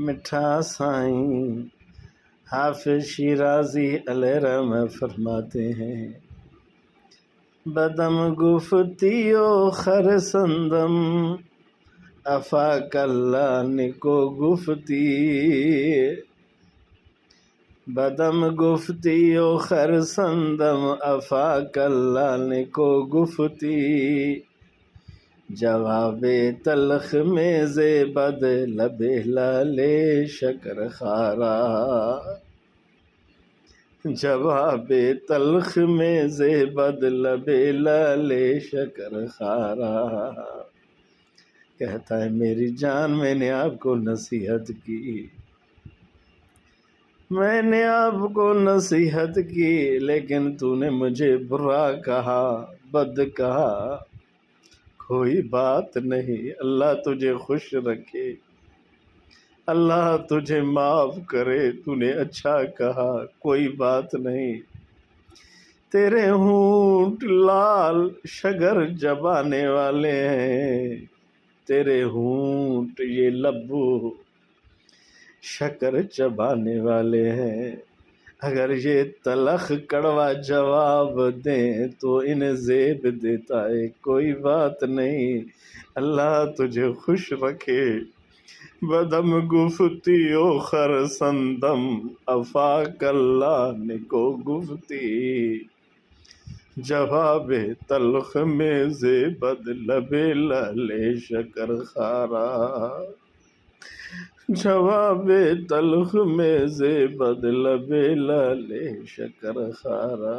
میٹھا سائیں حافظ شیرازی علیہ رحمہ فرماتے ہیں، بدم گفتی و خرسندم افاق اللہ نکو گفتی، بدم گفتی و خرسندم افاق اللہ نکو گفتی، جواب تلخ میں بد لب لال شکر خارا، جواب تلخ میں بد لب لال شکر خارا۔ کہتا ہے میری جان میں نے آپ کو نصیحت کی، میں نے آپ کو نصیحت کی، لیکن تو نے مجھے برا کہا، بد کہا۔ کوئی بات نہیں، اللہ تجھے خوش رکھے، اللہ تجھے معاف کرے، تو نے اچھا کہا، کوئی بات نہیں۔ تیرے ہونٹ لال شگر چبانے والے ہیں، تیرے ہونٹ یہ لبو شکر چبانے والے ہیں، اگر یہ تلخ کڑوا جواب دیں تو انہیں زیب دیتا ہے، کوئی بات نہیں، اللہ تجھے خوش رکھے۔ بدم گفتی و خرسندم افاق اللہ نکو گفتی، جواب تلخ میں بد لب لال شکر خارا، جواب تلخ میں بد لب لال شکر خارا۔